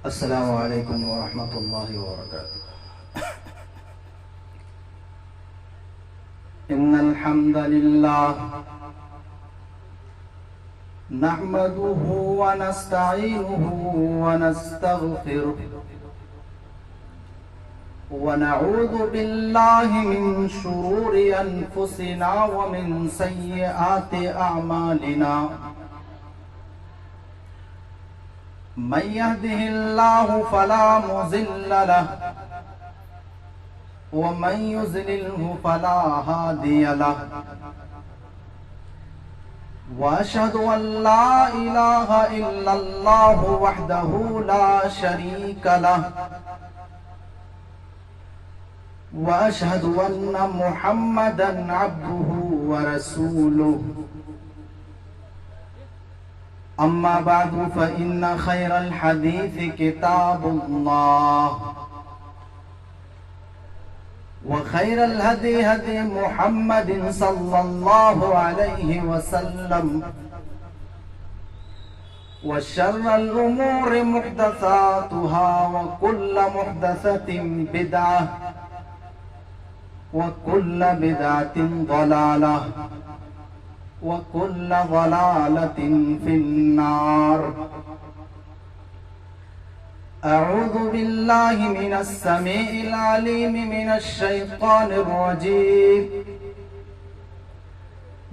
السلام علیکم ورحمۃ اللہ وبرکاتہ۔ ان الحمد للہ نحمده ونستعینه ونستغفره ونعوذ باللہ من شرور انفسنا ومن سیئات اعمالنا، من يهده الله فلا مضل له ومن يضلله فلا هادي له، واشهد ان لا اله الا الله وحده لا شريك له، واشهد ان محمدا عبده ورسوله، اما بعد فان خير الحديث كتاب الله، وخير الهدي هدي محمد صلى الله عليه وسلم، وشر الامور محدثاتها وكل محدثة بدعة وكل بدعة ضلالة وكل ضلالة في النار۔ اعوذ باللہ من السمیع العلیم من الشیطان الرجیم،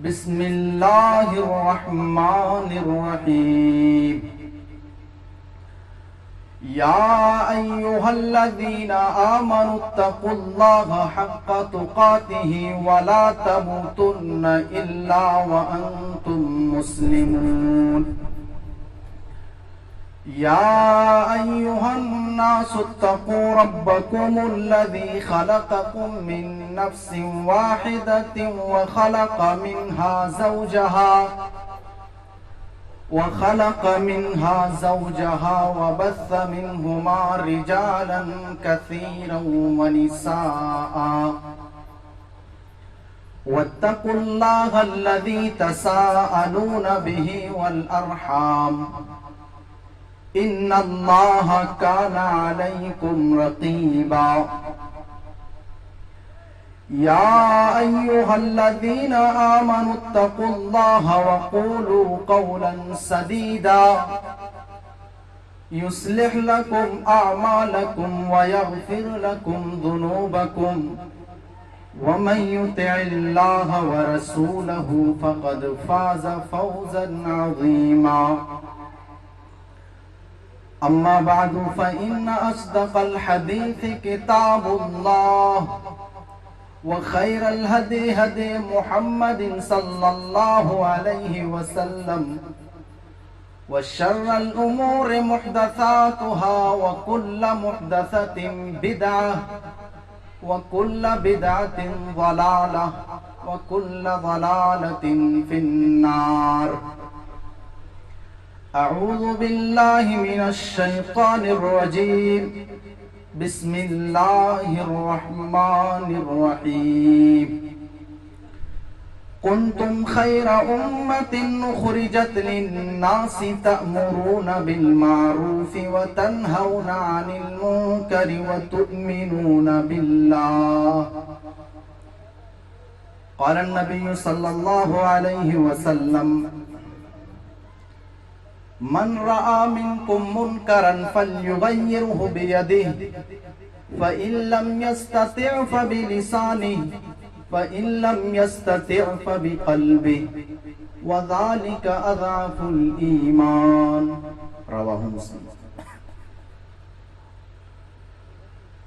بسم اللہ الرحمن الرحیم۔ یا ایہا الذین آمنوا اتقوا اللہ حق تقاتہ ولا تموتن الا وانتم مسلمون۔ یا ایہا الناس اتقوا ربکم الذی خلقکم من نفس واحدۃ وخلق منها زوجها وبث منهما رجالا كثيرا ونساء، واتقوا الله الذي تساءلون به والأرحام، ان اللہ کان علیکم رقیبا۔ یا ایہا الذین آمنوا اتقوا اللہ وقولوا قولا سدیدا یصلح لکم اعمالکم ویغفر لکم ذنوبکم، ومن یطع اللہ ورسولہ فقد فاز فوزا عظیما۔ اما بعد فإن أصدق الحديث كتاب الله، وخير الهدي هدي محمد صلى الله عليه وسلم، وشر الأمور محدثاتها وكل محدثة بدعة وكل بدعة ضلالة وكل ضلالة في النار۔ اعوذ باللہ من الشیطان الرجیم، بسم اللہ الرحمن الرحیم۔ کنتم خیر امة اخرجت للناس تأمرون بالمعروف وتنہون عن المنکر وتؤمنون باللہ۔ قال النبی صلی اللہ علیہ وسلم: من رأى منكم منكرا فليغيره بيده، فإن لم يستطع فبلسانه، فإن لم يستطع فبقلبه، وذلك أضعف الإيمان۔ رواہ مسلم۔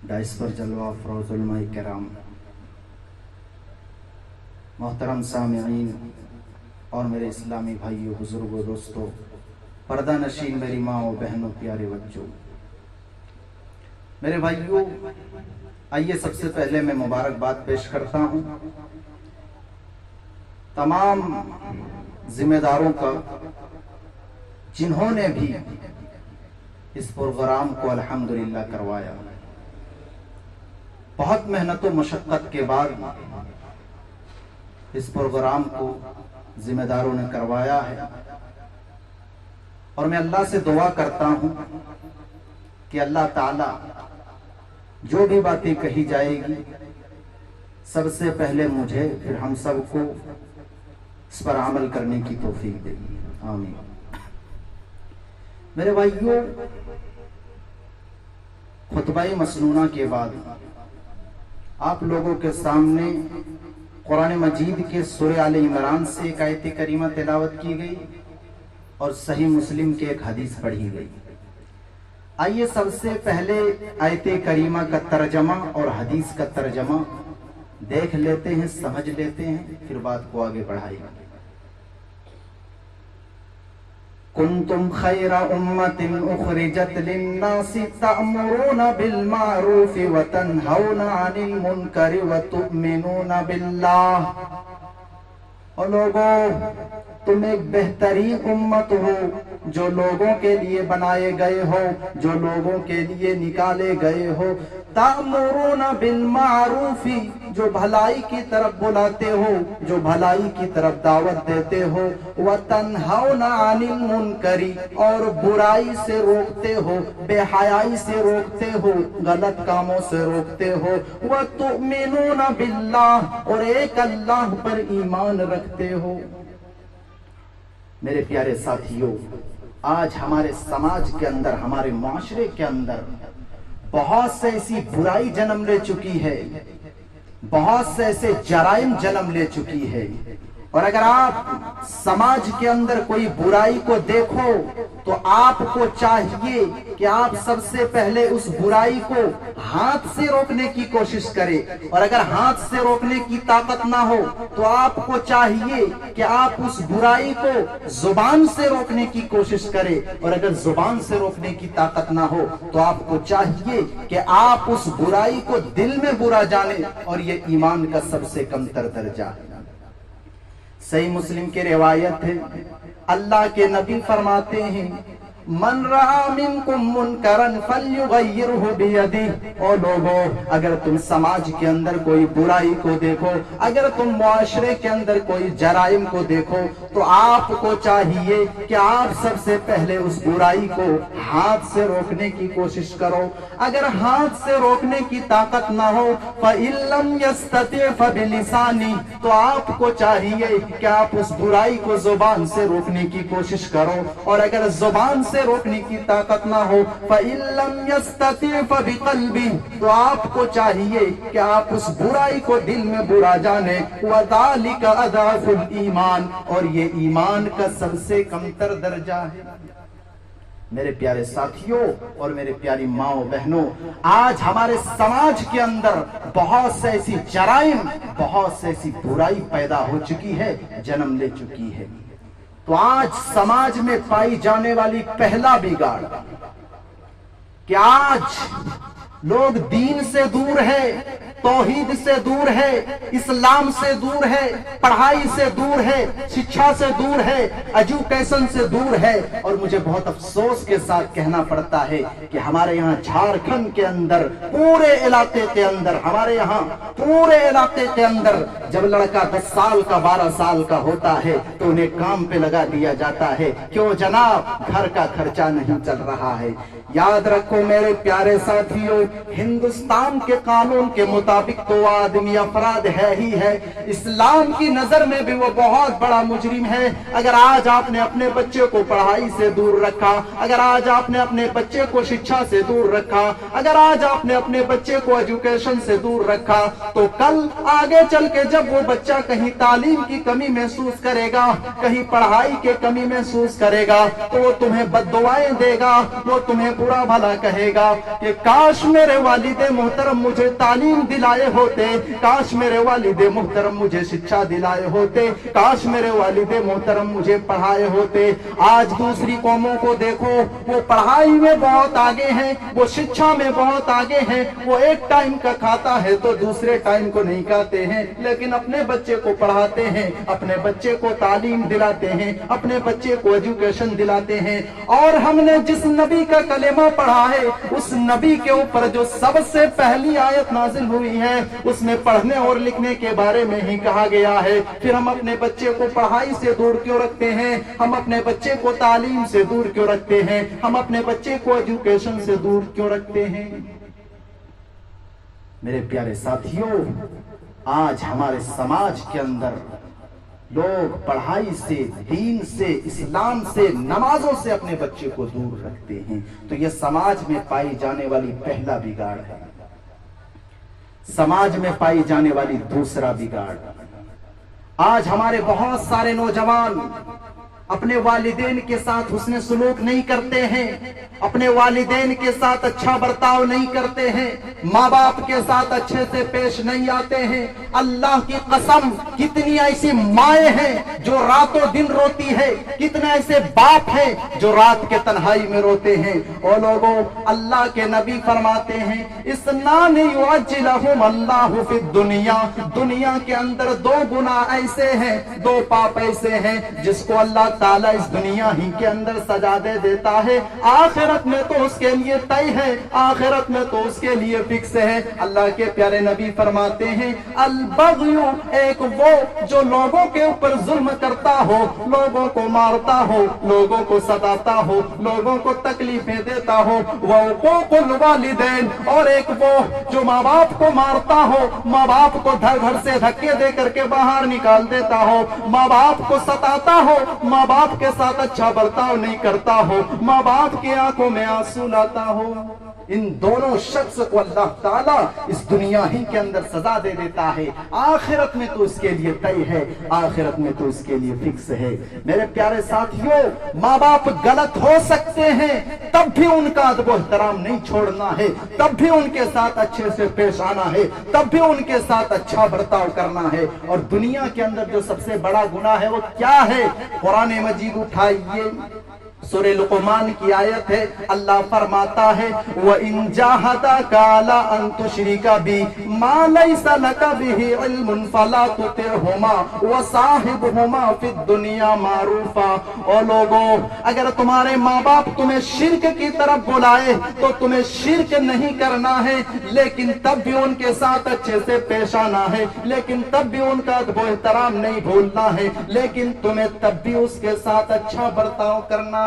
ڈائس پر جلوہ افروز علماء کرام، محترم سامعین اور میرے اسلامی بھائیو، بزرگوں، دوستو، پردہ نشین میری ماں و بہنوں، پیارے بچوں، میرے بھائیوں، آئیے سب سے پہلے میں مبارکباد پیش کرتا ہوں تمام ذمہ داروں کا، جنہوں نے بھی اس پروگرام کو الحمدللہ کروایا۔ بہت محنت و مشقت کے بعد اس پروگرام کو ذمہ داروں نے کروایا ہے۔ اور میں اللہ سے دعا کرتا ہوں کہ اللہ تعالیٰ جو بھی باتیں کہی جائے گی سب سے پہلے مجھے پھر ہم سب کو اس پر عمل کرنے کی توفیق دے گی، آمین۔ میرے بھائیوں، خطبہ مسنونہ کے بعد آپ لوگوں کے سامنے قرآن مجید کے سورہ آل عمران سے ایک آیت کریمہ تلاوت کی گئی اور صحیح مسلم کے ایک حدیث پڑھی گئی۔ آئیے سب سے پہلے آیت کریمہ کا ترجمہ اور حدیث کا ترجمہ دیکھ لیتے ہیں، سمجھ لیتے ہیں، پھر بات کو آگے بڑھائیں گے۔ کنتم خیر امت اخرجت للناس تأمرون بالمعروف وتنہون عن المنکر وتؤمنون باللہ۔ اور لوگوں، تم ایک بہترین امت ہو جو لوگوں کے لیے بنائے گئے ہو، جو لوگوں کے لیے نکالے گئے ہو۔ تأمرون بالمعروف، جو بھلائی کی طرف بلاتے ہو، جو بھلائی کی طرف دعوت دیتے ہو۔ وتنہون عن المنکر، اور برائی سے روکتے ہو، بے حیائی سے روکتے ہو، غلط کاموں سے روکتے ہو۔ وتؤمنون باللہ، اور ایک اللہ پر ایمان رکھتے ہو۔ میرے پیارے ساتھیوں، آج ہمارے سماج کے اندر، ہمارے معاشرے کے اندر بہت سے ایسی برائی جنم لے چکی ہے، بہت سے ایسے جرائم جنم لے چکی ہے۔ اور اگر آپ سماج کے اندر کوئی برائی کو دیکھو تو آپ کو چاہیے کہ آپ سب سے پہلے اس برائی کو ہاتھ سے روکنے کی کوشش کریں، اور اگر ہاتھ سے روکنے کی طاقت نہ ہو تو آپ کو چاہیے کہ آپ اس برائی کو زبان سے روکنے کی کوشش کریں، اور اگر زبان سے روکنے کی طاقت نہ ہو تو آپ کو چاہیے کہ آپ اس برائی کو دل میں برا جانیں، اور یہ ایمان کا سب سے کم تر درجہ ہے۔ صحیح مسلم کی روایت ہے، اللہ کے نبی فرماتے ہیں، من رأى منکم منکرا فلیغیرہ بیدہ۔ اور لوگوں، اگر تم سماج کے اندر کوئی برائی کو دیکھو، اگر تم معاشرے کے اندر کوئی جرائم کو دیکھو تو آپ کو چاہیے کہ آپ سب سے پہلے اس برائی کو ہاتھ سے روکنے کی کوشش کرو۔ اگر ہاتھ سے روکنے کی طاقت نہ ہو فَإِن لَّمْ يَسْتَطِعْ فَبِلِسَانِهِ، تو آپ کو چاہیے کہ آپ اس برائی کو زبان سے روکنے کی کوشش کرو، اور اگر زبان سے روکنے کی طاقت نہ ہو فَإِن لَّمْ يَسْتَطِعْ فَبِقَلْبِهِ، تو آپ کو چاہیے کہ آپ اس برائی کو دل میں برا جانیں۔ وَذَلِكَ أَضْعَفُ الْإِيمَانِ، اور یہ ایمان کا سب سے کم تر درجہ ہے۔ میرے پیارے ساتھیوں اور میرے پیاری ماں و بہنوں، آج ہمارے سماج کے اندر بہت سے ایسی جرائم، بہت سے ایسی برائی پیدا ہو چکی ہے، جنم لے چکی ہے۔ تو آج سماج میں پائی جانے والی پہلا بگاڑ کہ آج لوگ دین سے دور ہے، توحید سے دور ہے، اسلام سے دور ہے، پڑھائی سے دور ہے، شکشا سے دور ہے، ایجوکیشن سے دور ہے۔ اور مجھے بہت افسوس کے ساتھ کہنا پڑتا ہے کہ ہمارے یہاں جھارکھنڈ کے اندر، پورے علاقے کے اندر، ہمارے یہاں پورے علاقے کے اندر جب لڑکا 10 سال کا 12 سال کا ہوتا ہے تو انہیں کام پہ لگا دیا جاتا ہے۔ کیوں جناب؟ گھر کا خرچہ نہیں چل رہا ہے۔ یاد رکھو میرے پیارے ساتھیوں، ہندوستان کے قانون کے مطابق تو آدمی افراد ہے ہی ہے، اسلام کی نظر میں بھی وہ بہت بڑا مجرم ہے۔ اگر آج آپ نے اپنے بچے کو پڑھائی سے دور رکھا، اگر آج آپ نے اپنے بچے کو شکشا سے دور رکھا، اگر آج آپ نے اپنے بچے کو ایجوکیشن سے دور رکھا، تو کل آگے چل کے جب وہ بچہ کہیں تعلیم کی کمی محسوس کرے گا، کہیں پڑھائی کی کمی محسوس کرے گا، تو وہ تمہیں بد دعائیں دے گا، وہ تمہیں برا بھلا کہے گا کہ کاش میرے والد محترم مجھے تعلیم دلائے ہوتے، کاش میرے والد محترم مجھے شکشا دلائے ہوتے، کاش میرے والد محترم مجھے پڑھائے ہوتے۔ آج دوسری قوموں کو دیکھو، وہ پڑھائی میں بہت آگے ہیں، وہ شکشا میں بہت آگے ہیں، وہ ایک ٹائم کا کھاتا ہے تو دوسرے ٹائم کو نہیں کھاتے ہیں، لیکن اپنے بچے کو پڑھاتے ہیں، اپنے بچے کو تعلیم دلاتے ہیں، اپنے بچے کو ایجوکیشن دلاتے ہیں۔ اور ہم نے جس نبی کا کلمہ کلمہ پڑھا ہے اس نبی کے اوپر جو سب سے پہلی آیت نازل ہوئی ہے اس میں پڑھنے اور لکھنے کے بارے میں ہی کہا گیا ہے. پھر ہم اپنے بچے کو پڑھائی سے دور کیوں رکھتے ہیں؟ ہم اپنے بچے کو تعلیم سے دور کیوں رکھتے ہیں؟ ہم اپنے بچے کو ایجوکیشن سے دور کیوں رکھتے ہیں؟ میرے پیارے ساتھیوں، آج ہمارے سماج کے اندر لوگ پڑھائی سے، دین سے، اسلام سے، نمازوں سے اپنے بچے کو دور رکھتے ہیں. تو یہ سماج میں پائی جانے والی پہلا بگاڑ ہے. سماج میں پائی جانے والی دوسرا بگاڑ، آج ہمارے بہت سارے نوجوان اپنے والدین کے ساتھ حسن سلوک نہیں کرتے ہیں، اپنے والدین کے ساتھ اچھا برتاؤ نہیں کرتے ہیں، ماں باپ کے ساتھ اچھے سے پیش نہیں آتے ہیں. اللہ کی قسم، کتنی ایسی مائیں ہیں جو راتوں دن روتی ہے، کتنے ایسے باپ ہیں جو رات کے تنہائی میں روتے ہیں. اور لوگوں، اللہ کے نبی فرماتے ہیں اسنان یعجلہم اللہ فی الدنیا، دنیا کے اندر دو گناہ ایسے ہیں، دو پاپ ایسے ہیں جس کو اللہ تعالیٰ اس دنیا ہی کے اندر سزا دے دیتا ہے، آخرت میں تو اس کے لیے طے ہے، آخرت میں تو اس کے لیے فکس ہے. اللہ کے پیارے نبی فرماتے ہیں البغی، ایک وہ جو لوگوں کے اوپر ظلم کرتا ہو، لوگوں کو مارتا ہو، لوگوں کو ستاتا ہو، لوگوں کو تکلیفیں دیتا ہو، وعقوق الوالدین، اور ایک وہ جو ماں باپ کو مارتا ہو، ماں باپ کو گھر سے دھکے دے کر کے باہر نکال دیتا ہو، ماں باپ کو ستاتا ہو، ماں باپ کے ساتھ اچھا برتاؤ نہیں کرتا ہو، ماں باپ کی آنکھوں میں آنسو لاتا ہو. ان دونوں شخص کو اللہ تعالیٰ اس دنیا ہی کے اندر سزا دے دیتا ہے، آخرت میں تو اس کے لیے طے ہے، آخرت میں تو اس کے لیے فکس ہے. میرے پیارے ساتھیوں، ماں باپ غلط ہو سکتے ہیں، تب بھی ان کا ادب و احترام نہیں چھوڑنا ہے، تب بھی ان کے ساتھ اچھے سے پیش آنا ہے، تب بھی ان کے ساتھ اچھا برتاؤ کرنا ہے. اور دنیا کے اندر جو سب سے بڑا گناہ ہے وہ کیا ہے؟ قرآن مجید اٹھائیے، سورہ لقمان کی آیت ہے، اللہ فرماتا ہے وَإِن جَاهَدَاكَ عَلَىٰ أَن تُشْرِكَ بِي مَا لَيْسَ لَكَ بِهِ عِلْمٌ فَلَا تُطِعْهُمَا وَصَاحِبْهُمَا فِي الدُّنْيَا مَعْرُوفًا. اور لوگوں، اگر تمہارے ماں باپ تمہیں شرک کی طرف بلائے تو تمہیں شرک نہیں کرنا ہے، لیکن تب بھی ان کے ساتھ اچھے سے پیش آنا ہے، لیکن تب بھی ان کا ادب و احترام نہیں بھولنا ہے، لیکن تمہیں تب بھی اس کے ساتھ اچھا برتاؤ کرنا ہے.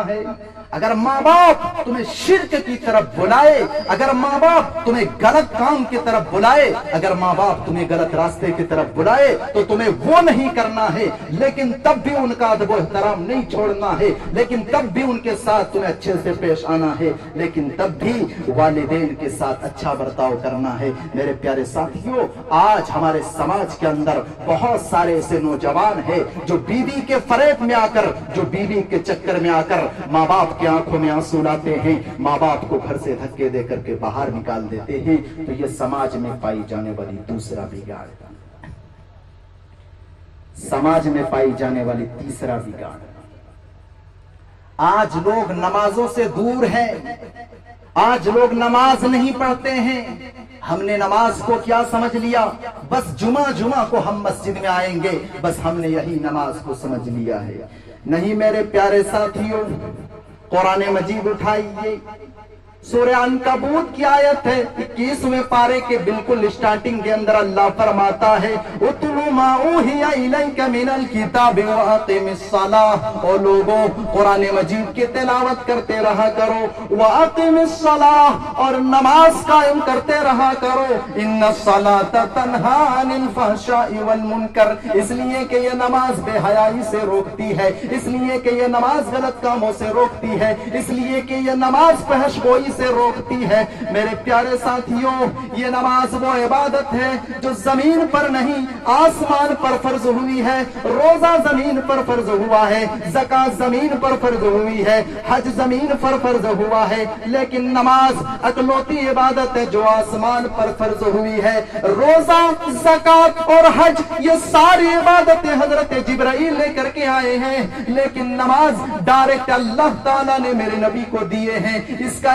اگر ماں باپ تمہیں شرک کی طرف بلائے، اگر ماں باپ تمہیں غلط کام کی طرف بلائے، اگر ماں باپ تمہیں غلط راستے کی طرف بلائے تو تمہیں وہ نہیں کرنا ہے، لیکن تب بھی ان کا ادب و احترام نہیں چھوڑنا ہے، لیکن تب بھی ان کے ساتھ تمہیں اچھے سے پیش آنا ہے، لیکن تب بھی والدین کے ساتھ اچھا برتاؤ کرنا ہے. میرے پیارے ساتھیوں، آج ہمارے سماج کے اندر بہت سارے ایسے نوجوان ہیں جو بیوی کے فریب میں آ کر، جو بیوی کے چکر میں آ کر ماں باپ کی آنکھوں میں آنسو لاتے ہیں، ماں باپ کو گھر سے دھکے دے کر کے باہر نکال دیتے ہیں. تو یہ سماج میں پائی جانے والی دوسرا بگاڑ، سماج میں پائی جانے والی تیسرا بگاڑ. آج لوگ نمازوں سے دور ہیں، آج لوگ نماز نہیں پڑھتے ہیں. ہم نے نماز کو کیا سمجھ لیا؟ بس جمعہ کو ہم مسجد میں آئیں گے، بس ہم نے یہی نماز کو سمجھ لیا ہے. نہیں میرے پیارے ساتھیوں، قرآن مجید اٹھائیے، سورہ عنکبوت کی آیت ہے 21ویں پارے کے بالکل سٹارٹنگ کے اندر اللہ فرماتا ہے اتلو ما اوحی الیک من الکتاب واقم الصلاۃ. اور لوگوں، قرآن مجید کی تلاوت کرتے رہا کرو، واقم الصلاۃ، اور نماز قائم کرتے رہا کرو. ان الصلاۃ تنہی عن الفحشاء والمنکر، اس لیے کہ یہ نماز بے حیائی سے روکتی ہے، اس لیے کہ یہ نماز غلط کاموں سے روکتی ہے، اس لیے کہ یہ نماز فحش گوئی سے روکتی ہے. میرے پیارے ساتھیوں، یہ نماز وہ عبادت ہے جو زمین پر نہیں آسمان پر فرض ہوئی ہے. روزہ زمین پر فرض ہوا ہے، زکات زمین پر فرض ہوئی ہے، حج زمین پر فرض ہوا ہے، لیکن نماز اکلوتی عبادت ہے جو آسمان پر فرض ہوئی ہے. روزہ، زکات اور حج یہ ساری عبادتیں حضرت جبرائیل لے کر کے آئے ہیں، لیکن نماز ڈائریکٹ اللہ تعالیٰ نے میرے نبی کو دیے ہیں. اس کا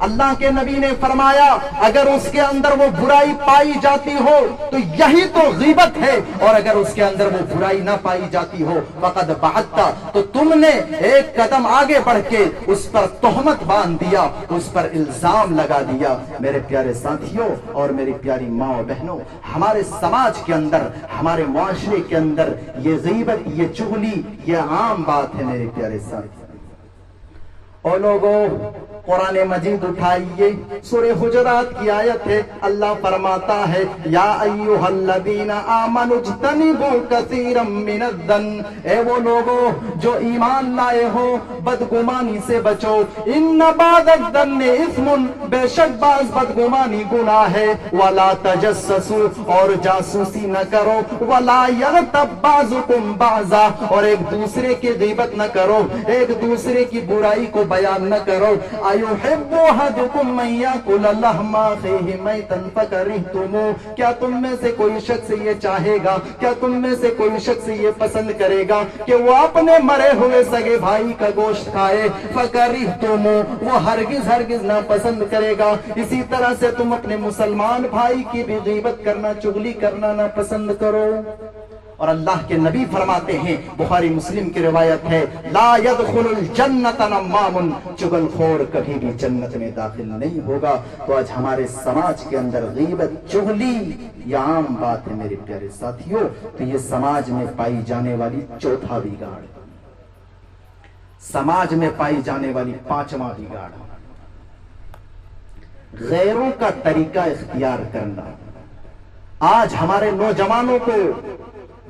اللہ کے نبی نے فرمایا اگر اس کے اندر وہ برائی پائی جاتی ہو تو یہی تو غیبت ہے، اور اگر اس کے اندر وہ برائی نہ پائی جاتی ہو فقد بعدتا، تو تم نے ایک قدم آگے بڑھ کے اس پر تہمت باندھ دیا، اس پر الزام لگا دیا۔ میرے پیارے ساتھیوں اور میری پیاری ماں و بہنوں، ہمارے سماج کے اندر، ہمارے معاشرے کے اندر یہ غیبت، یہ چغلی، یہ عام بات ہے میرے پیارے ساتھی۔ اور لوگوں، قرآن مجید اٹھائیے، سورہ حجرات کی آیت ہے، اللہ فرماتا ہے یا ایھا الذین آمنوا اجتنبوا کثیرا من الظن، اے وہ لوگوں جو ایمان لائے ہو بدگمانی سے بچو، ان بعض الظن اثم، بے شک بعض بدگمانی گناہ ہے، ولا تجسسوا، اور جاسوسی نہ کرو، ولا یغتب بعضکم بعضا، اور ایک دوسرے کی غیبت نہ کرو، ایک دوسرے کی برائی کو بیان نہ کرو۔ ایحب احدکم ان یاکل لحم اخیہ میتا فکرہتموہ، کیا تم میں سے کوئی شخص یہ چاہے گا، کیا تم میں سے کوئی شخص یہ پسند کرے گا کہ وہ اپنے مرے ہوئے سگے بھائی کا گوشت کھائے؟ فکرہتموہ، وہ ہرگز ہرگز نہ پسند کرے گا۔ اسی طرح سے تم اپنے مسلمان بھائی کی بھی غیبت کرنا، چغلی کرنا نہ پسند کرو۔ اور اللہ کے نبی فرماتے ہیں، بخاری مسلم کی روایت ہے، لا يدخل الجنت نمام، چغل خور کبھی بھی جنت میں داخل نہیں ہوگا۔ تو آج ہمارے سماج کے اندر غیبت، چغلی یہ عام بات ہے میرے پیارے ساتھیوں۔ تو یہ سماج میں پائی جانے والی چوتھا بگاڑ، سماج میں پائی جانے والی پانچواں بگاڑ، غیروں کا طریقہ اختیار کرنا۔ آج ہمارے نوجوانوں کو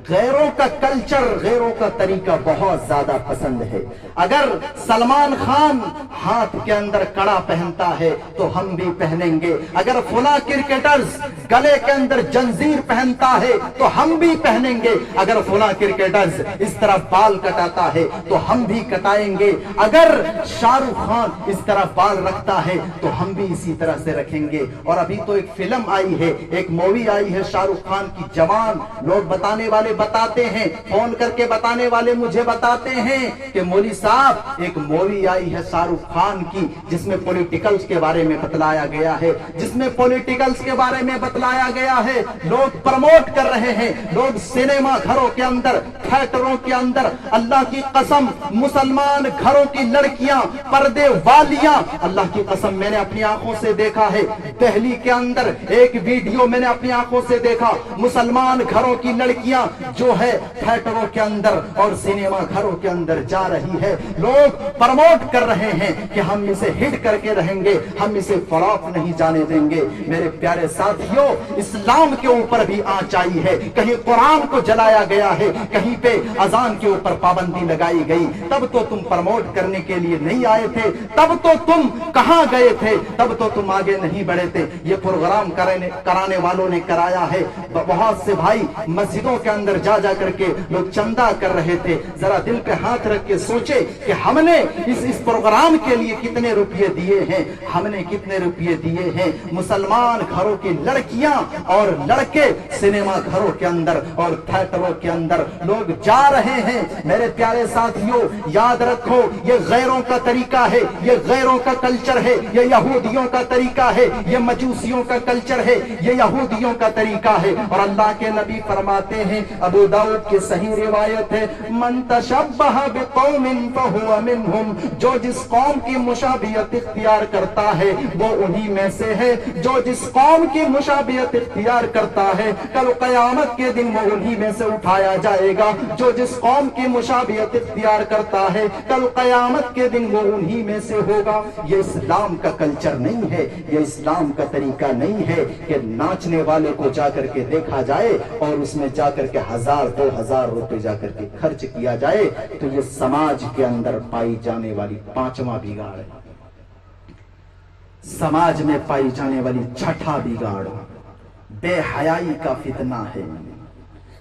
غیروں کا کلچر، غیروں کا طریقہ بہت زیادہ پسند ہے۔ اگر سلمان خان ہاتھ کے اندر کڑا پہنتا ہے تو ہم بھی پہنیں گے، اگر فلاں کرکٹرز گلے کے اندر جنزیر پہنتا ہے تو ہم بھی پہنیں گے، اگر فلاں کرکٹرز اس طرح بال کٹاتا ہے تو ہم بھی کٹائیں گے، اگر شاہ رخ خان اس طرح بال رکھتا ہے تو ہم بھی اسی طرح سے رکھیں گے۔ اور ابھی تو ایک فلم آئی ہے، ایک مووی آئی ہے شاہ رخ خان کی، جوان، لوگ بتانے والے بتاتے ہیں، فون کر کے بتانے والے مجھے بتاتے ہیں کہ مولوی صاحب ایک مووی آئی ہے شاہ رخ خان کی جس میں پولیٹیکلز کے بارے میں بتلایا گیا ہے، جس میں پولیٹیکلز کے بارے میں بتلایا گیا ہے، لوگ پروموٹ کر رہے ہیں، لوگ سینما گھروں کے اندر، تھیٹروں کے اندر، اللہ کی قسم مسلمان گھروں کی لڑکیاں پردے والیاں، اللہ کی قسم میں نے اپنی آنکھوں سے دیکھا ہے، دہلی کے اندر ایک ویڈیو میں نے اپنی آنکھوں سے دیکھا، مسلمان گھروں کی لڑکیاں جو ہے تھیٹروں کے اندر اور سینما گھروں کے اندر جا رہی ہے، لوگ پروموٹ کر رہے ہیں کہ ہم اسے ہٹ کر کے رہیں گے، ہم اسے فلاپ نہیں جانے دیں گے۔ میرے پیارے ساتھیوں، اسلام کے اوپر بھی آنچ آئی ہے، کہیں قرآن کو جلایا گیا ہے، کہیں پہ اذان کے اوپر پابندی لگائی گئی، تب تو تم پروموٹ کرنے کے لیے نہیں آئے تھے، تب تو تم کہاں گئے تھے، تب تو تم آگے نہیں بڑھے تھے۔ یہ پروگرام کرانے والوں نے کرایا ہے، بہت سے بھائی مسجدوں کے اندر جا کر کے لوگ چندہ کر رہے تھے۔ ذرا دل پہ ہاتھ رکھ کے سوچے کہ ہم نے اس پروگرام کے لیے کتنے روپیے دیے ہیں، ہم نے کتنے روپیے دیے ہیں۔ مسلمان گھروں کی لڑکیاں اور لڑکے سینما گھروں کے اندر اور تھیٹروں کے اندر لوگ جا رہے ہیں۔ میرے پیارے ساتھیوں، یاد رکھو یہ غیروں کا طریقہ ہے، یہ غیروں کا کلچر ہے، یہ یہودیوں کا طریقہ ہے، یہ مجوسیوں کا کلچر ہے، یہ یہودیوں کا طریقہ ہے۔ اور اللہ کے نبی فرماتے ہیں، ابو داؤد کی صحیح روایت ہے، من تشبہ بقوم فہو منہم، جو جس قوم کی مشابہت اختیار کرتا ہے وہ انہی میں سے ہے، جو جس قوم کی مشابہت اختیار کرتا ہے کل قیامت کے دن وہ انہی میں سے اٹھایا جائے گا، جو جس قوم کی مشابہت اختیار کرتا ہے کل قیامت کے دن وہ انہی میں سے ہوگا۔ یہ اسلام کا کلچر نہیں ہے، یہ اسلام کا طریقہ نہیں ہے کہ ناچنے والے کو جا کر کے دیکھا جائے اور اس میں جا کر کے 1000-2000 روپے جا کر کے خرچ کیا جائے۔ تو یہ سماج کے اندر پائی جانے والی پانچواں بگاڑ ہے۔ سماج میں پائی جانے والی چھٹا بگاڑ بے حیائی کا فتنہ ہے،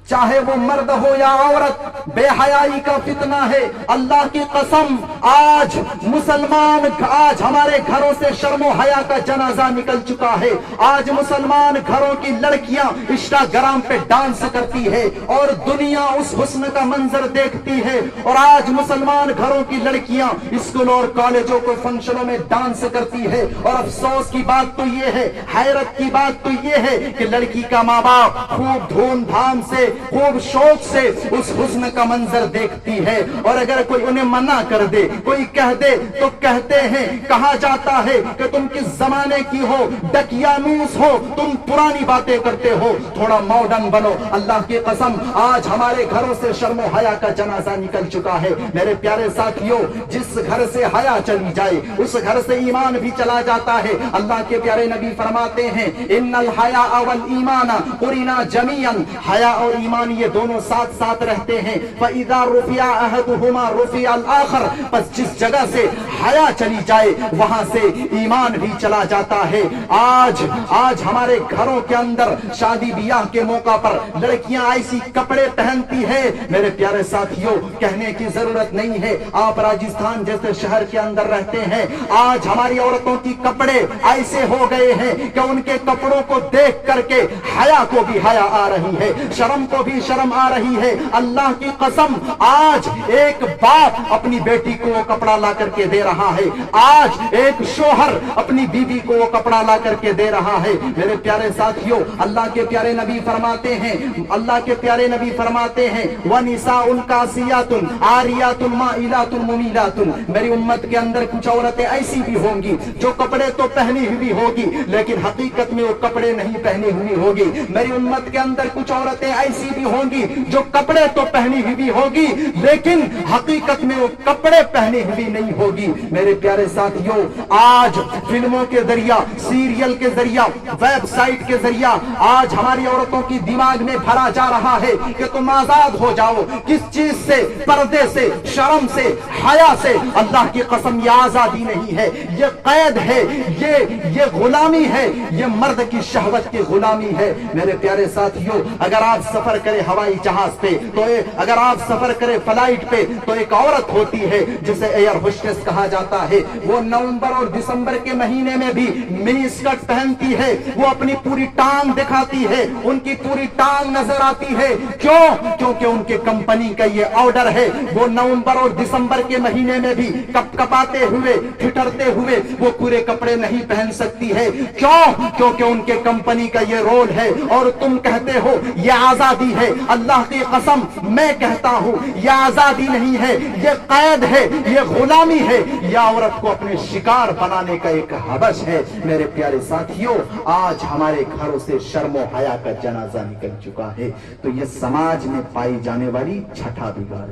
چاہے وہ مرد ہو یا عورت، بے حیائی کا فتنہ ہے۔ اللہ کی قسم آج مسلمان آج ہمارے گھروں سے شرم و حیا کا جنازہ نکل چکا ہے. آج مسلمان گھروں کی لڑکیاں انسٹاگرام پہ ڈانس کرتی ہے اور دنیا اس حسن کا منظر دیکھتی ہے. اور آج مسلمان گھروں کی لڑکیاں اسکول اور کالجوں کو فنکشنوں میں ڈانس کرتی ہے. اور افسوس کی بات تو یہ ہے, حیرت کی بات تو یہ ہے کہ لڑکی کا ماں باپ خوب دھوم دھام سے خوب شوق سے اس حسن کا منظر دیکھتی ہے. اور اگر کوئی انہیں منع کر دے, کوئی کہہ دے, تو کہتے ہیں, کہا جاتا ہے کہ تم کس زمانے کی ہو, ڈکیانوس ہو, تم پرانی باتیں کرتے ہو, تھوڑا ماڈرن بنو. اللہ کی قسم آج ہمارے گھروں سے شرم و حیا کا جنازہ نکل چکا ہے. میرے پیارے ساتھیوں, جس گھر سے حیا چلی جائے اس گھر سے ایمان بھی چلا جاتا ہے. اللہ کے پیارے نبی فرماتے ہیں, ان الحیاء والایمان قرنا جمیعا, حیا اور ایمان یہ دونوں ساتھ ساتھ رہتے ہیں. فاذا رفع احدهما رفع الاخر, پس جس جگہ سے حیا چلی جائے وہاں سے ایمان بھی چلا جاتا ہے. آج ہمارے گھروں کے اندر شادی بیاہ کے موقع پر لڑکیاں ایسی کپڑے پہنتی ہے, میرے پیارے ساتھیوں کہنے کی ضرورت نہیں ہے. آپ راجستھان جیسے شہر کے اندر رہتے ہیں, آج ہماری عورتوں کی کپڑے ایسے ہو گئے ہیں کہ ان کے کپڑوں کو دیکھ کر کے حیا کو بھی حیا آ رہی ہے, شرم کو بھی شرم آ رہی ہے. اللہ کی قسم آج ایک باپ اپنی بیٹی کو وہ کپڑا لا کر کے دے رہا ہے, آج ایک شوہر اپنی بیوی کو وہ کپڑا لا کر کے دے رہا ہے. میرے پیارے ساتھیوں, اللہ کے پیارے نبی فرماتے ہیں, اللہ کے پیارے نبی فرماتے ہیں, وَنِسَاءٌ كَاسِيَاتٌ عَارِيَاتٌ مَائِلَاتٌ مُمِيلَاتٌ, میری امت کے اندر کچھ عورتیں ایسی بھی ہوں گی جو کپڑے تو پہنی ہوئی ہوگی لیکن حقیقت میں وہ کپڑے نہیں پہنی ہوئی ہوگی. میری امت کے اندر کچھ عورتیں ایسی بھی ہوں گی جو کپڑے تو پہنی ہوئی ہوگی لیکن حقیقت میں وہ کپڑے پہنی ہوئی نہیں ہوگی. میرے پیارے ساتھیوں, آج فلموں کے ذریعہ, سیریل کے ذریعہ, ویب سائٹ کے ذریعہ آج ہماری عورتوں کی دماغ میں بھرا جا رہا ہے کہ تم آزاد ہو جاؤ. کس چیز سے؟ پردے سے, شرم سے, حیا سے. اللہ کی قسم یہ آزادی نہیں ہے, یہ قید ہے, یہ غلامی ہے, یہ مرد کی شہوت کی غلامی ہے. میرے پیارے ساتھیوں, اگر آپ سفر کریں ہوائی جہاز پہ, تو اگر آپ سفر کریں فلائٹ پہ, تو ایک عورت ہوتی ہے جسے ایئر ہوسٹس کہا جاتا ہے. وہ نومبر اور دسمبر کے مہینے میں بھی منی اسکرٹ پہنتی ہے, وہ اپنی پوری ٹانگ دکھاتی ہے, ان کی پوری ٹانگ نظر آتی ہے. کیوں؟ کیونکہ ان کے کمپنی کا یہ آرڈر ہے. وہ نومبر اور دسمبر کے مہینے میں بھی کپ کپاتے ہوئے, ٹھٹرتے ہوئے وہ پورے کپڑے نہیں پہن سکتی ہے. کیوں؟ کیونکہ ان کے کمپنی کا یہ رول ہے. اور تم کہتے ہو یہ آزادی ہے. اللہ کی قسم میں کہتا ہوں یہ آزادی نہیں ہے, یہ قید ہے, یہ غلامی ہے, یہ عورت کو اپنے شکار بنانے کا ایک حبش ہے. میرے پیارے ساتھیوں, آج ہمارے گھروں سے شرم و حیا کا جنازہ نکل چکا ہے. تو یہ سماج میں پائی جانے والی چھٹا بگاڑ,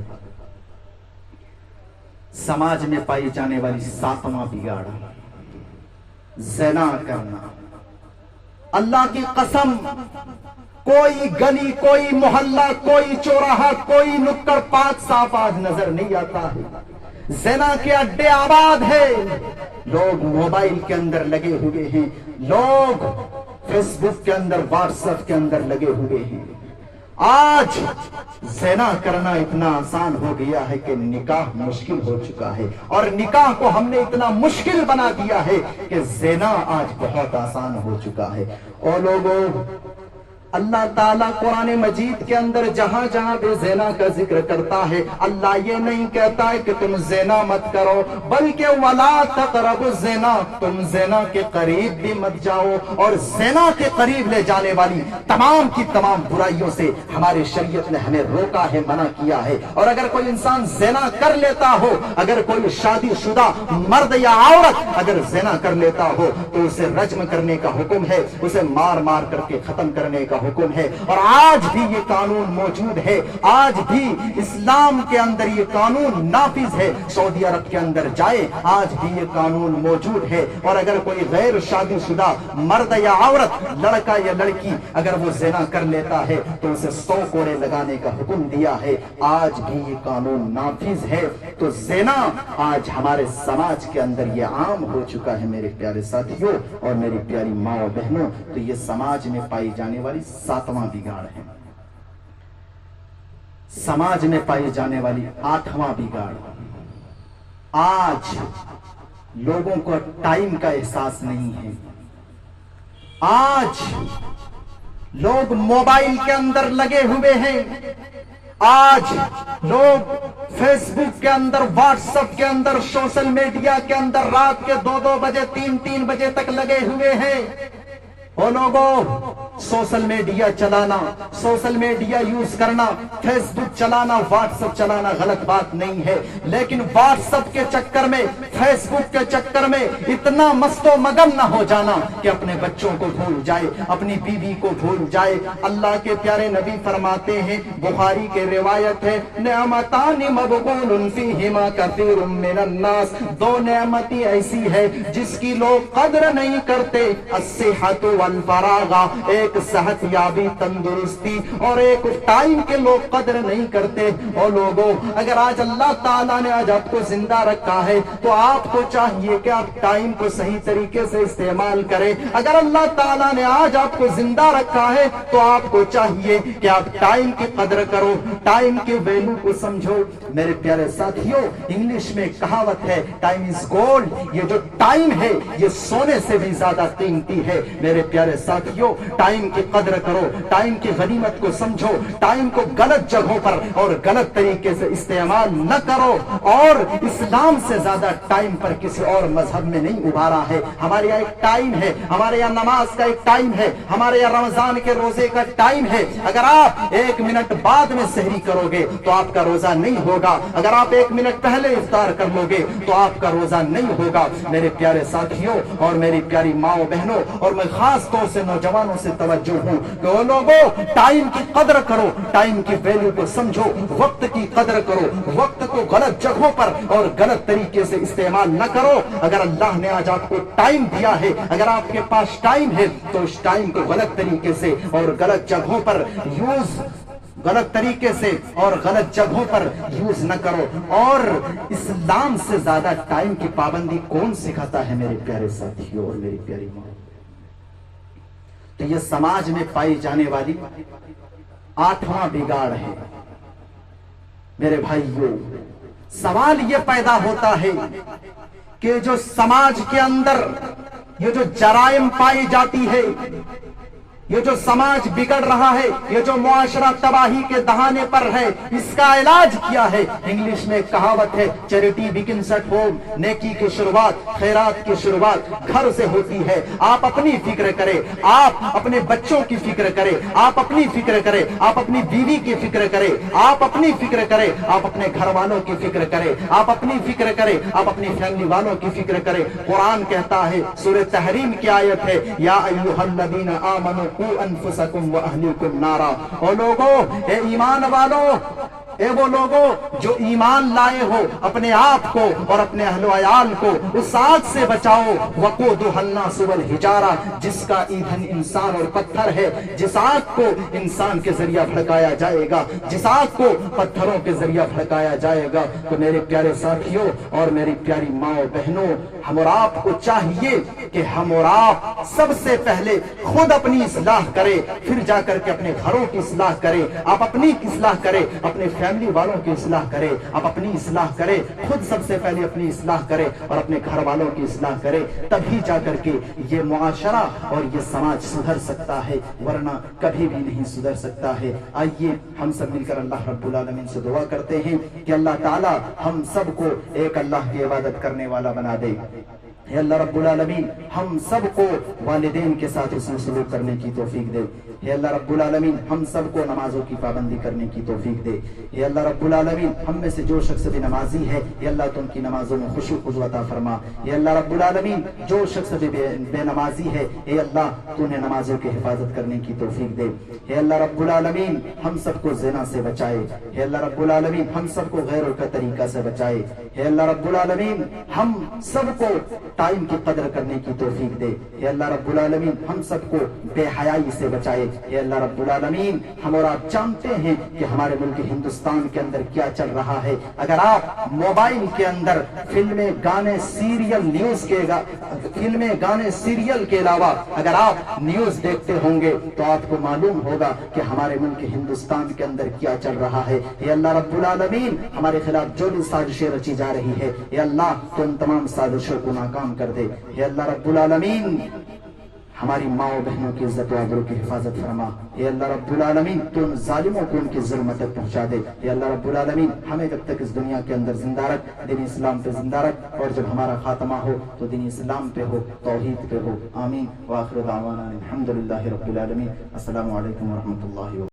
سماج میں پائی جانے والی ساتواں بگاڑ, زنا کرنا. اللہ کی قسم کوئی گلی, کوئی محلہ, کوئی چوراہا, کوئی نکڑ پاک صاف آج نظر نہیں آتا ہے. زنا کے اڈے آباد ہے. لوگ موبائل کے اندر لگے ہوئے ہیں, لوگ فیس بک کے اندر, واٹس ایپ کے اندر لگے ہوئے ہیں. آج زنا کرنا اتنا آسان ہو گیا ہے کہ نکاح مشکل ہو چکا ہے, اور نکاح کو ہم نے اتنا مشکل بنا دیا ہے کہ زنا آج بہت آسان ہو چکا ہے. اور لوگوں, اللہ تعالیٰ قرآن مجید کے اندر جہاں جہاں بھی زنا کا ذکر کرتا ہے, اللہ یہ نہیں کہتا ہے کہ تم زنا مت کرو, بلکہ وَلَا تَقْرَبُوا الزِّنَا, تم زنا کے قریب بھی مت جاؤ. اور زنا کے قریب لے جانے والی تمام کی تمام برائیوں سے ہماری شریعت نے ہمیں روکا ہے, منع کیا ہے. اور اگر کوئی انسان زنا کر لیتا ہو, اگر کوئی شادی شدہ مرد یا عورت اگر زنا کر لیتا ہو, تو اسے رجم کرنے کا حکم ہے, اسے مار مار کر کے ختم کرنے کا حکم ہے. اور آج بھی یہ قانون موجود ہے, آج بھی اسلام کے اندر یہ قانون نافذ ہے. سعودی عرب کے اندر جائے, آج بھی یہ قانون موجود ہے. اور اگر کوئی غیر شادی شدہ مرد یا عورت, لڑکا یا لڑکی اگر وہ زنا کر لیتا ہے تو اسے 100 کوڑے لگانے کا حکم دیا ہے. آج بھی یہ قانون نافذ ہے. تو زنا آج ہمارے سماج کے اندر یہ عام ہو چکا ہے میرے پیارے ساتھیوں اور میری پیاری ماں و بہنوں. تو یہ سماج میں پائی جانے والی ساتواں بگاڑ ہے. سماج میں پائی جانے والی آٹھواں بگاڑ, آج لوگوں کو ٹائم کا احساس نہیں ہے. آج لوگ موبائل کے اندر لگے ہوئے ہیں. آج لوگ فیس بک کے اندر، واٹس ایپ کے اندر، سوشل میڈیا کے اندر رات کے 2 بجے 3 بجے تک لگے ہوئے ہیں. او لوگوں، سوشل میڈیا چلانا، سوشل میڈیا یوز کرنا، فیس بک چلانا، واٹس ایپ چلانا غلط بات نہیں ہے، لیکن واٹس ایپ کے چکر میں، فیس بک کے چکر میں اتنا مست و مگن نہ ہو جانا کہ اپنے بچوں کو بھول جائے، اپنی بیوی کو بھول جائے. اللہ کے پیارے نبی فرماتے ہیں، بخاری کے روایت ہے، نعمتان مبغول فیہما کثیر من الناس. 2 نعمتیں ایسی ہے جس کی لوگ قدر نہیں کرتے، الصحت والفراغ، ایک صحت یابی، تندرستی، اور ایک ٹائم کے لوگ قدر نہیں کرتے. اور لوگوں، اگر آج اللہ تعالیٰ نے آج آپ کو زندہ رکھا ہے تو آپ کو چاہیے کہ آپ ٹائم کو صحیح طریقے سے استعمال کریں. اگر اللہ تعالیٰ نے آج آپ کو زندہ رکھا ہے تو آپ کو چاہیے کہ آپ ٹائم کی قدر کرو، ٹائم کے ویلیو کو سمجھو. میرے پیارے ساتھیوں، انگلش میں کہاوت ہے، ٹائم از گولڈ. یہ جو ٹائم ہے یہ سونے سے بھی زیادہ قیمتی ہے. میرے پیارے ساتھیوں، ٹائم کی قدر کرو، ٹائم کی غنیمت کو سمجھو، ٹائم کو غلط جگہوں پر اور غلط طریقے سے استعمال نہ کرو. اور اسلام سے زیادہ ٹائم پر کسی اور مذہب میں نہیں ابھارا ہے. ہمارے یہاں ایک ٹائم ہے، ہمارے یہاں نماز کا ایک ٹائم ہے، ہمارے یہاں رمضان کے روزے کا ٹائم ہے. اگر آپ 1 منٹ بعد میں سحری کرو گے تو آپ کا روزہ نہیں ہوگا. اگر آپ 1 منٹ پہلے افطار کر لو گے تو آپ کا روزہ نہیں ہوگا. میرے پیارے ساتھیوں اور میری پیاری ماؤں بہنوں، اور میں خاص طور سے نوجوانوں سے توجہ ہوں کہ وہ لوگوں، ٹائم کی قدر کرو، ٹائم کی ویلیو کو سمجھو، وقت کی قدر کرو، وقت کو غلط جگہوں پر اور غلط طریقے سے استعمال نہ کرو. اگر اللہ نے آج آپ کو ٹائم دیا ہے، اگر آپ کے پاس ٹائم ہے تو اس ٹائم کو غلط طریقے سے اور غلط جگہوں پر غلط طریقے سے اور غلط جگہوں پر یوز نہ کرو. اور اسلام سے زیادہ ٹائم کی پابندی کون سکھاتا ہے میرے پیارے ساتھیوں اور میری پیاری ماں؟ تو یہ سماج میں پائی جانے والی 8واں بگاڑ ہے. میرے بھائیوں، سوال یہ پیدا ہوتا ہے کہ جو سماج کے اندر یہ جو جرائم پائی جاتی ہے، یہ جو سماج بگڑ رہا ہے، یہ جو معاشرہ تباہی کے دہانے پر ہے، اس کا علاج کیا ہے؟ انگلش میں کہاوت ہے، چیریٹی بگنز ایٹ ہوم. نیکی کی شروعات، خیرات کی شروعات گھر سے ہوتی ہے. آپ اپنی فکر کریں، آپ اپنے بچوں کی فکر کریں، آپ اپنی فکر کریں، آپ اپنی بیوی کی فکر کریں، آپ اپنی فکر کریں، آپ اپنے گھر والوں کی فکر کریں، آپ اپنی فکر کریں، آپ اپنی فیملی والوں کی فکر کریں. قرآن کہتا ہے، سورہ تحریم کی آیت ہے، یا ایھا الذین آمنوا قوا انفسکم واہلیکم نارا. اور لوگوں، اے ایمان والوں، اے وہ لوگوں جو ایمان لائے ہو، اپنے آپ کو اور اپنے اہل و عیال کو اس آگ سے بچاؤ. وقودھا الناس والحجارہ، جس کا ایندھن انسان اور پتھر ہے، جس آگ کو انسان کے ذریعہ بھڑکایا جائے گا، جس آگ کو پتھروں کے ذریعہ بھڑکایا جائے گا. تو میرے پیارے ساتھیوں اور میری پیاری ماں و بہنوں، ہم اور آپ کو چاہیے کہ ہم اور آپ سب سے پہلے خود اپنی اصلاح کریں، پھر جا کر کے اپنے گھروں کی اصلاح کریں. آپ اپنی اصلاح کریں، اپنے فیملی والوں کی اصلاح کریں، آپ اپنی اصلاح کریں، خود سب سے پہلے اپنی اصلاح کریں اور اپنے گھر والوں کی اصلاح کریں. تبھی جا کر کے یہ معاشرہ اور یہ سماج سدھر سکتا ہے، ورنہ کبھی بھی نہیں سدھر سکتا ہے. آئیے ہم سب مل کر اللہ رب العالمین سے دعا کرتے ہیں کہ اللہ تعالی ہم سب کو ایک اللہ کی عبادت کرنے والا بنا دے. اے اللہ رب العالمین ہم سب کو والدین کے ساتھ حسن سلوک کرنے کی توفیق دے. اے اللہ رب العالمین ہم سب کو نمازوں کی پابندی کرنے کی توفیق دے. اے اللہ رب العالمین ہم میں سے جو شخص بھی نمازی ہے، اے اللہ تو ان کی نمازوں میں خشوع خضوع عطا فرما. اے اللہ رب العالمین جو شخص بھی بے نمازی ہے، اے اللہ تو انہیں نمازوں کی حفاظت کرنے کی توفیق دے. اے اللہ رب العالمین ہم سب کو زنا سے بچائے. اے اللہ رب العالمین ہم سب کو غیروں کا طریقہ سے بچائے. اے اللہ رب العالمین ہم سب کو ٹائم کی قدر کرنے کی توفیق دے۔ اے اللہ رب العالمین ہم سب کو بے حیائی سے بچائے۔ اے اللہ رب العالمین ہم اور آپ جانتے ہیں کہ ہمارے ملک ہندوستان کے اندر کیا چل رہا ہے۔ اگر آپ موبائل کے اندر فلمیں گانے سیریل کے علاوہ اگر آپ نیوز دیکھتے ہوں گے تو آپ کو معلوم ہوگا کہ ہمارے ملک ہندوستان کے اندر کیا چل رہا ہے۔ اے اللہ رب العالمین ہمارے خلاف جو بھی سازشیں رچی جا رہی ہے، اے اللہ تو ان تمام سازشوں کو ناکام کر دے۔ اے اللہ رب العالمین ہماری ماں و بہنوں کی عزت و آبرو کی حفاظت فرما۔ اے اللہ رب العالمین تو ان ظالموں کو ان کی ظلم تک پہنچا دے۔ اے اللہ رب العالمین ہمیں جب تک اس دنیا کے اندر زندہ رکھ، دین اسلام پہ زندہ رکھ، اور جب ہمارا خاتمہ ہو تو دین اسلام پہ ہو، توحید پہ ہو۔ آمین۔ وآخر دعوانا الحمدللہ رب العالمین۔ السلام علیکم ورحمۃ اللہ وبرکاتہ۔